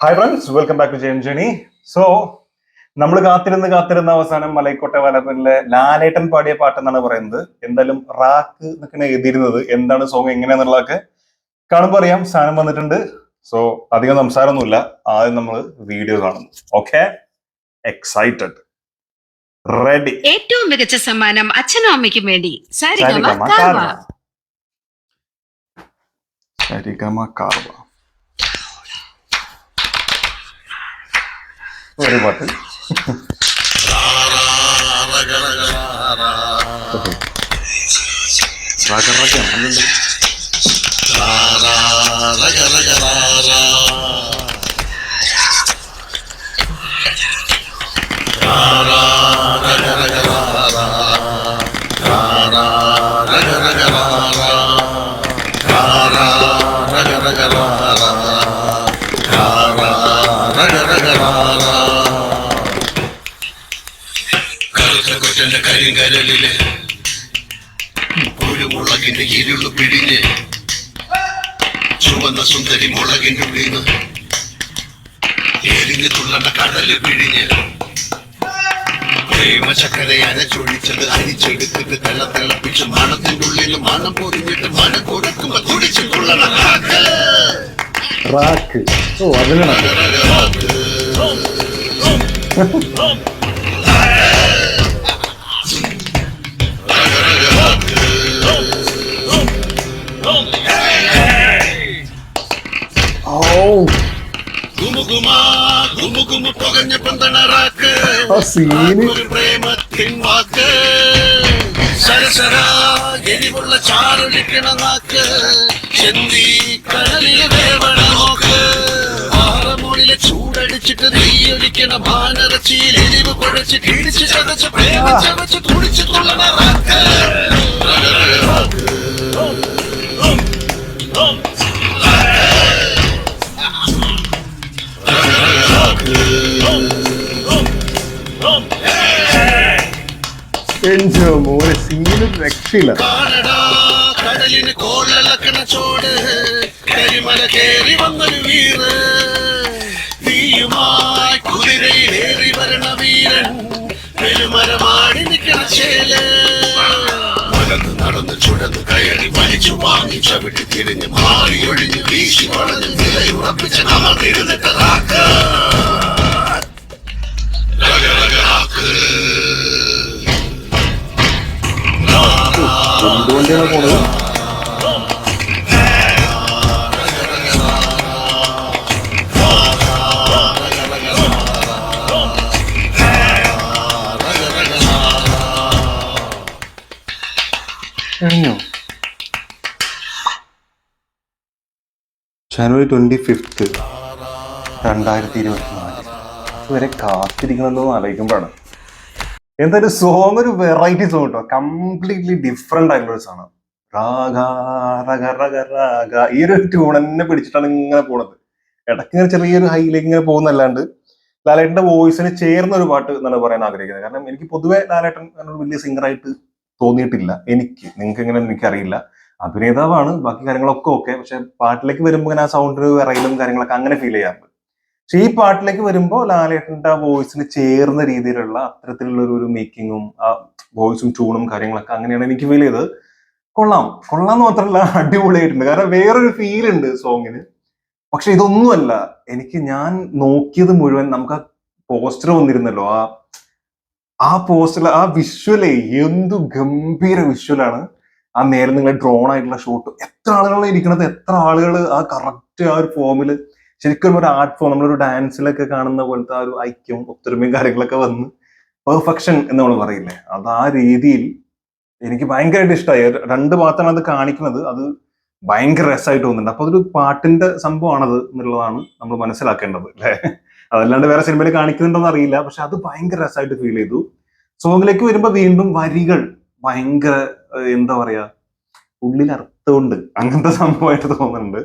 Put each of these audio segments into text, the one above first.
Hi friends, welcome back to ജെയിം journey. So നമ്മൾ കാത്തിരുന്ന അവസാനം മലൈക്കോട്ടെ വലപ്പനിലെ ലാലേട്ടൻ പാടിയ പാട്ടെന്നാണ് പറയുന്നത്. എന്തായാലും റാക്ക് എന്നൊക്കെയാണ് എഴുതിയിരുന്നത്. എന്താണ് സോങ് എങ്ങനെയാന്നുള്ളതൊക്കെ കാണുമ്പോൾ അറിയാം. സാധനം വന്നിട്ടുണ്ട്. സോ അധികം സംസാരമൊന്നുമില്ല, ആദ്യം നമ്മൾ വീഡിയോ കാണുന്നു. Okay, excited, ready. ഏറ്റവും മികച്ച സമ്മാനം അച്ഛനും അമ്മയ്ക്കും വേണ്ടി സരിഗമ കാർവ. സരിഗമ കാർവ ഒരു പാട്ട്. കരിങ്കരലില് ഒരു മുളകിന്റെ ഇരുളു പിടിഞ്ഞ് ചുവന്ന സുന്ദരി മുളകിന്റെ ഉള്ളിന്ന് എരിഞ്ഞു തുള്ളണ്ട കടല് പിഴിഞ്ഞ് പ്രേമ ചക്കര അരച്ചൊഴിച്ചത് അരിച്ചെടുത്തിട്ട് തിളപ്പിച്ച് മണത്തിന്റെ ഉള്ളിൽ മണം പൊതിഞ്ഞിട്ട് മണം കൊടുക്കുമ്പോ തുടിച്ചു തുള്ളണ റാക്ക്. ഓ, അതിനാണ് പുകഞ്ഞ പന്തണറാക്ക് ഒരു പ്രേമത്തിൻ വാക്ക് സരസരാ എരിവുള്ള ചാറൊഴിക്കണ നാക്ക് ചെന്തി കടലിലെ വേവണ നോക്ക് ആറമൂളിലെ ചൂടടിച്ചിട്ട് നെയ്യൊഴിക്കണ മാനിറച്ചിയിൽ എരിവ് കുഴച്ച് കിടിച്ച് ചതച്ച് പ്രേമ ചവച്ച് തുടിച്ച് തുള്ളണ റാക്ക്. രക്ഷയില്ല. കടലിന് കോളിളക്കണ ചോട് കരിമല കേറി വന്നൊരു വീറ് തീയുമായി കുതിരയിലേറി വരണ വീരൻ പെരുമരമാടി നിൽക്കണ ചേല് മലന്ന് നടന്ന് ചുഴന്ന് കയറി വലിച്ചു വാങ്ങി ചവിട്ടി തിരിഞ്ഞ് മാറി ഒഴിഞ്ഞ് വീശി വളഞ്ഞ് നിലയുറപ്പിച്ച നമ്മൾ തിരുന്നിട്ട റാക്ക്. എന്തുകൊണ്ടാണ് പോണത്? കഴിഞ്ഞോ? ജനുവരി 25, 2024 ഇതുവരെ കാത്തിരിക്കണമെന്ന് ആലോചിക്കുമ്പോഴാണ്. എന്തായാലും സോങ് ഒരു വെറൈറ്റി സോങ് കേട്ടോ. കംപ്ലീറ്റ്ലി ഡിഫറെന്റ് ആയിട്ടുള്ള ഒരു സാധനം. രാഗ രഗ രഗ രാഗ ഈ ഒരു ട്യൂൺ തന്നെ പിടിച്ചിട്ടാണ് ഇങ്ങനെ പോണത്. ഇടയ്ക്ക് ഇങ്ങനെ ചെറിയൊരു ഹൈയിലേക്ക് ഇങ്ങനെ പോകുന്നല്ലാണ്ട് ലാലേട്ടന്റെ വോയിസിന് ചേർന്ന ഒരു പാട്ട് എന്നാണ് പറയാൻ ആഗ്രഹിക്കുന്നത്. കാരണം എനിക്ക് പൊതുവെ ലാലേട്ടൻ വലിയ സിംഗറായിട്ട് തോന്നിയിട്ടില്ല. നിങ്ങൾക്ക് എങ്ങനെ എനിക്കറിയില്ല. അഭിനേതാവാണ്, ബാക്കി കാര്യങ്ങളൊക്കെ ഓക്കെ. പക്ഷെ പാട്ടിലേക്ക് വരുമ്പോൾ ഇങ്ങനെ ആ സൗണ്ടിന് വിറയിലും കാര്യങ്ങളൊക്കെ അങ്ങനെ ഫീൽ ചെയ്യാറുണ്ട്. പക്ഷെ ഈ പാട്ടിലേക്ക് വരുമ്പോൾ ലാലേട്ടന്റെ ആ വോയിസിന് ചേർന്ന രീതിയിലുള്ള അത്തരത്തിലുള്ള ഒരു മേക്കിങ്ങും ആ വോയിസും ട്യൂണും കാര്യങ്ങളൊക്കെ അങ്ങനെയാണ് എനിക്ക് ഫീൽ ചെയ്തത്. കൊള്ളാന്ന് മാത്രമല്ല, അടിപൊളിയായിട്ടുണ്ട്. കാരണം വേറൊരു ഫീൽ ഉണ്ട് സോങ്ങിന്. പക്ഷെ ഇതൊന്നുമല്ല. ഞാൻ നോക്കിയത് മുഴുവൻ നമുക്ക് ആ പോസ്റ്റർ വന്നിരുന്നല്ലോ, ആ പോസ്റ്റർ, ആ വിഷ്വലേ എന്തു ഗംഭീര വിഷ്വലാണ്. ആ നേരെ നിങ്ങളെ ഡ്രോൺ ആയിട്ടുള്ള ഷോട്ട്, എത്ര ആളുകളാണ് ഇരിക്കുന്നത്, എത്ര ആളുകൾ ആ കറക്റ്റ് ആ ഒരു ഫോമില്, ശരിക്കും ഒരു ആർട്ട് ഫോം, നമ്മളൊരു ഡാൻസിലൊക്കെ കാണുന്ന പോലത്തെ ആ ഒരു ഐക്യം ഒത്തൊരുമയും കാര്യങ്ങളൊക്കെ വന്ന് പെർഫെക്ഷൻ എന്ന് നമ്മൾ പറയില്ലേ, അത് ആ രീതിയിൽ എനിക്ക് ഭയങ്കരമായിട്ട് ഇഷ്ടമായി. രണ്ട് ഭാഗത്താണ് അത് കാണിക്കുന്നത്. അത് ഭയങ്കര രസമായിട്ട് തോന്നുന്നുണ്ട്. അപ്പൊ അതൊരു പാട്ടിന്റെ സംഭവമാണത് എന്നുള്ളതാണ് നമ്മൾ മനസ്സിലാക്കേണ്ടത് അല്ലെ. അതല്ലാണ്ട് വേറെ സിനിമയിൽ കാണിക്കുന്നുണ്ടോന്ന് അറിയില്ല. പക്ഷെ അത് ഭയങ്കര രസമായിട്ട് ഫീൽ ചെയ്തു. സോങ്ങിലേക്ക് വരുമ്പോ വീണ്ടും വരികൾ ഭയങ്കര എന്താ പറയാ, ഉള്ളിൽ അർത്ഥമുണ്ട്, അങ്ങനത്തെ സംഭവമായിട്ട് തോന്നുന്നുണ്ട്.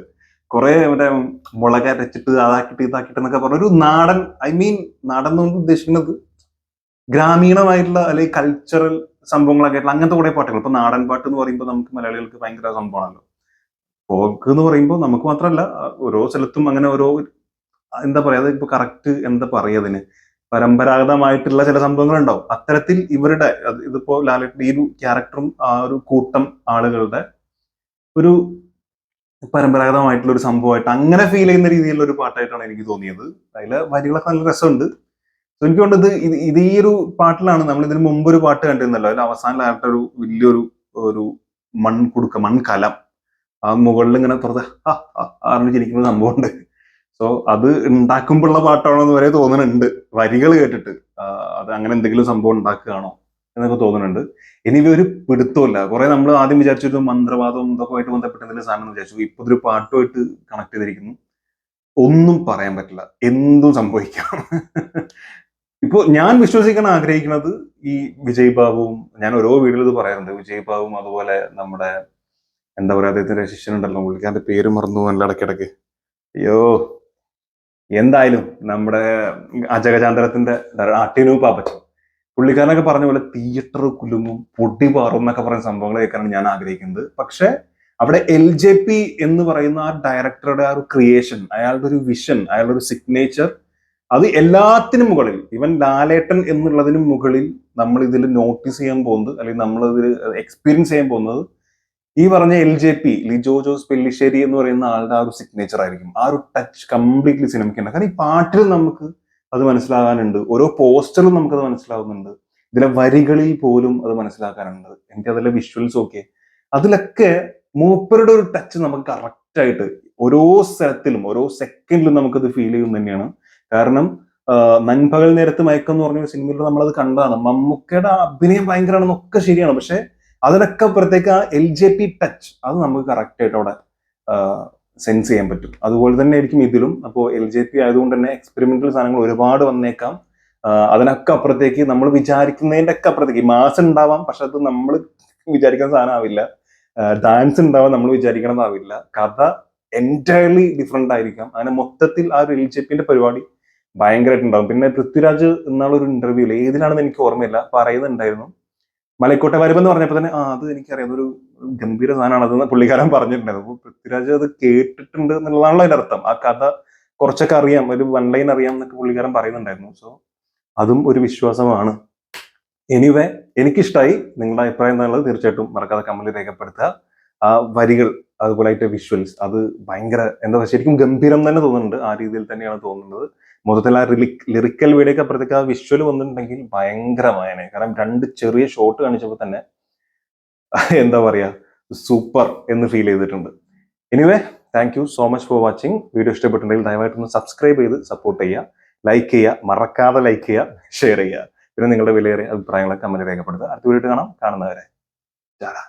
കുറെ മറ്റേ മുളക് അരച്ചിട്ട് അതാക്കിട്ട് ഇതാക്കിട്ട് എന്നൊക്കെ പറഞ്ഞ ഒരു നാടൻ, നാടൻ എന്ന് ഉദ്ദേശിക്കുന്നത് ഗ്രാമീണമായിട്ടുള്ള അല്ലെങ്കിൽ കൾച്ചറൽ സംഭവങ്ങളൊക്കെ ആയിട്ടുള്ള അങ്ങനത്തെ കുറെ പാട്ടുകൾ. ഇപ്പൊ നാടൻ പാട്ട് എന്ന് പറയുമ്പോൾ നമുക്ക് മലയാളികൾക്ക് ഭയങ്കര സംഭവമാണല്ലോ. ഫോക്ക് എന്ന് പറയുമ്പോൾ നമുക്ക് മാത്രമല്ല, ഓരോ സ്ഥലത്തും അങ്ങനെ ഓരോ എന്താ പറയാ, അത് ഇപ്പൊ കറക്റ്റ് എന്താ പറയാ അതിന്, പരമ്പരാഗതമായിട്ടുള്ള ചില സംഭവങ്ങൾ ഉണ്ടാവും. അത്തരത്തിൽ ഇവരുടെ ഇതിപ്പോ ലാലേട്ടൻ ഈ ഒരു ക്യാരക്ടറും ആ ഒരു കൂട്ടം ആളുകളുടെ ഒരു പരമ്പരാഗതമായിട്ടുള്ള ഒരു സംഭവമായിട്ട് അങ്ങനെ ഫീൽ ചെയ്യുന്ന രീതിയിലുള്ള ഒരു പാട്ടായിട്ടാണ് എനിക്ക് തോന്നിയത്. അതിലെ വരികളൊക്കെ നല്ല രസമുണ്ട്. So എനിക്ക് തോന്നുന്നത് ഇത് ഈ ഒരു പാട്ടിലാണ്, നമ്മൾ ഇതിന് മുമ്പ് ഒരു പാട്ട് കണ്ടിരുന്നല്ലോ, അതിൽ അവസാനമായിട്ട് ഒരു വലിയൊരു ഒരു മൺകുടുക്ക മൺകലം ആ മുകളിൽ ഇങ്ങനെ തുറന്ന് ആറിഞ്ഞിരിക്കുന്ന സംഭവമുണ്ട്. സോ അത് ഉണ്ടാക്കുമ്പോഴുള്ള പാട്ടാണോ എന്ന് വരെ തോന്നുന്നുണ്ട് വരികൾ കേട്ടിട്ട്. അത് അങ്ങനെ എന്തെങ്കിലും സംഭവം ഉണ്ടാക്കുകയാണോ എന്നൊക്കെ തോന്നുന്നുണ്ട്. ഇനി ഒരു പിടുത്തമില്ല. കുറെ നമ്മൾ ആദ്യം വിചാരിച്ചൊരു മന്ത്രവാദവും ഇതൊക്കെ ആയിട്ട് ബന്ധപ്പെട്ട എന്തെങ്കിലും സാധനം വിചാരിച്ചു. ഇപ്പൊ ഇതൊരു പാട്ടുമായിട്ട് കണക്ട് ചെയ്തിരിക്കുന്നു. ഒന്നും പറയാൻ പറ്റില്ല, എന്തും സംഭവിക്കാം. ഇപ്പൊ ഞാൻ വിശ്വസിക്കാൻ ആഗ്രഹിക്കുന്നത് ഈ വിജയ് ബാബുവും, ഞാൻ ഓരോ വീഡിയോയിൽ ഇത് പറയാറുണ്ട്, വിജയ് ബാബുവും അതുപോലെ നമ്മുടെ എന്താ പറയാ അദ്ദേഹത്തിന്റെ ശിഷ്യനുണ്ടല്ലോ, പുള്ളിക്കാരന്റെ പേര് മറന്നു നല്ല ഇടയ്ക്കിടയ്ക്ക്, അയ്യോ, എന്തായാലും നമ്മുടെ അജഗജാന്തരത്തിന്റെ ടിനു പാപ്പച്ചൻ, പുള്ളിക്കാരനൊക്കെ പറഞ്ഞ പോലെ തിയേറ്റർ കുലുങ്ങും പൊടി പാറും എന്നൊക്കെ പറയുന്ന സംഭവങ്ങൾ കേൾക്കാനാണ് ഞാൻ ആഗ്രഹിക്കുന്നത്. പക്ഷെ അവിടെ LJP എന്ന് പറയുന്ന ആ ഡയറക്ടറുടെ ആ ഒരു ക്രിയേഷൻ, അയാളുടെ ഒരു വിഷൻ, അയാളുടെ ഒരു സിഗ്നേച്ചർ, അത് എല്ലാത്തിനും മുകളിൽ, ഇവൻ ലാലേട്ടൻ എന്നുള്ളതിനും മുകളിൽ നമ്മൾ ഇതിൽ നോട്ടീസ് ചെയ്യാൻ പോകുന്നത്, അല്ലെങ്കിൽ നമ്മൾ ഇതിൽ എക്സ്പീരിയൻസ് ചെയ്യാൻ പോകുന്നത് ഈ പറഞ്ഞ LJP, ലിജോ ജോസ് പെല്ലിശ്ശേരി എന്ന് പറയുന്ന ആളുടെ ആ ഒരു സിഗ്നേച്ചർ ആയിരിക്കും. ആ ഒരു ടച്ച് കംപ്ലീറ്റ്ലി സിനിമയ്ക്കുണ്ട്. കാരണം ഈ പാട്ടിൽ നമുക്ക് അത് മനസ്സിലാകാനുണ്ട്, ഓരോ പോസ്റ്ററിലും നമുക്കത് മനസ്സിലാവുന്നുണ്ട്, ഇതിലെ വരികളിൽ പോലും അത് മനസ്സിലാക്കാനുണ്ട്. എനിക്ക് അതിലെ വിഷ്വൽസ് ഒക്കെ, അതിലൊക്കെ മൂപ്പരുടെ ഒരു ടച്ച് നമുക്ക് കറക്റ്റ് ആയിട്ട് ഓരോ സ്ഥലത്തിലും ഓരോ സെക്കൻഡിലും നമുക്കത് ഫീൽ ചെയ്യും തന്നെയാണ്. കാരണം നൻപകൽ നേരത്ത് മയക്കം എന്ന് പറഞ്ഞ സിനിമയിൽ നമ്മളത് കണ്ടതാണ്. മമ്മൂക്കയുടെ അഭിനയം ഭയങ്കരമാണെന്നൊക്കെ ശരിയാണ്, പക്ഷെ അതിനൊക്കെ അപ്പുറത്തേക്ക് ആ LJP ടച്ച് അത് നമുക്ക് കറക്റ്റ് ആയിട്ട് അവിടെ സെൻസ് ചെയ്യാൻ പറ്റും. അതുപോലെ തന്നെ ആയിരിക്കും ഇതിലും. അപ്പോൾ LJP ആയതുകൊണ്ട് തന്നെ എക്സ്പെരിമെന്റൽ സാധനങ്ങൾ ഒരുപാട് വന്നേക്കാം. അതിനൊക്കെ അപ്പുറത്തേക്ക് നമ്മൾ വിചാരിക്കുന്നതിന്റെ ഒക്കെ അപ്പുറത്തേക്ക് മാസം ഉണ്ടാവാം, പക്ഷെ അത് നമ്മൾ വിചാരിക്കുന്ന സാധനം ആവില്ല. ഡാൻസ് ഉണ്ടാവാൻ നമ്മൾ വിചാരിക്കണതാവില്ല. കഥ എൻറ്റയർലി ഡിഫറെന്റ് ആയിരിക്കാം. അങ്ങനെ മൊത്തത്തിൽ ആ ഒരു LJPന്റെ പരിപാടി ഭയങ്കരമായിട്ടുണ്ടാവും. പിന്നെ പൃഥ്വിരാജ് എന്നാളൊരു ഇന്റർവ്യൂല്, ഏതിലാണെന്ന് എനിക്ക് ഓർമ്മയില്ല, പറയുന്നുണ്ടായിരുന്നു, മലക്കോട്ടെ വരവെന്ന് പറഞ്ഞപ്പോ തന്നെ അത് എനിക്കറിയാം, അതൊരു ഗംഭീര സാധനമാണ് അതെന്ന് പുള്ളിക്കാരൻ പറഞ്ഞിട്ടുണ്ടായിരുന്നു. അപ്പൊ പൃഥ്വിരാജ് അത് കേട്ടിട്ടുണ്ട് എന്നുള്ളതാണല്ലോ അതിന്റെ അർത്ഥം. ആ കഥ കുറച്ചൊക്കെ അറിയാം, ഒരു വൺ ലൈൻ അറിയാം എന്നൊക്കെ പുള്ളിക്കാരൻ പറയുന്നുണ്ടായിരുന്നു. സോ അതും ഒരു വിശ്വാസമാണ്. എനിവേ, എനിക്കിഷ്ടമായി. നിങ്ങളുടെ അഭിപ്രായം എന്നുള്ളത് തീർച്ചയായിട്ടും മറക്കാതെ കമന്റിൽ രേഖപ്പെടുത്തുക. ആ വരികൾ, അതുപോലെ ആയിട്ട് വിഷ്വൽസ്, അത് ഭയങ്കര എന്താ ശരിക്കും ഗംഭീരം തന്നെ തോന്നുന്നുണ്ട്. ആ രീതിയിൽ തന്നെയാണ് തോന്നുന്നത്. മൊത്തത്തിൽ ആ ലിറിക്കൽ വീഡിയോക്ക് അപ്പുറത്തേക്ക് ആ വിഷ്വൽ വന്നിട്ടുണ്ടെങ്കിൽ ഭയങ്കരമായനെ. കാരണം 2 ചെറിയ ഷോട്ട് കാണിച്ചപ്പോൾ തന്നെ എന്താ പറയാ, സൂപ്പർ എന്ന് ഫീൽ ചെയ്തിട്ടുണ്ട്. Anyway, thank you so much for watching. Video ഇഷ്ടപ്പെട്ടിട്ടുണ്ടെങ്കിൽ ദയവായിട്ടൊന്ന് സബ്സ്ക്രൈബ് ചെയ്ത് സപ്പോർട്ട് ചെയ്യുക, ലൈക്ക് ചെയ്യുക, മറക്കാതെ ലൈക്ക് ചെയ്യുക, ഷെയർ ചെയ്യുക. പിന്നെ നിങ്ങളുടെ വിലയേറിയ അഭിപ്രായങ്ങളെ കമന്റ് രേഖപ്പെടുത്തുക. അടുത്ത വീഡിയോ കാണാം. കാണുന്നവരെ രാഗ.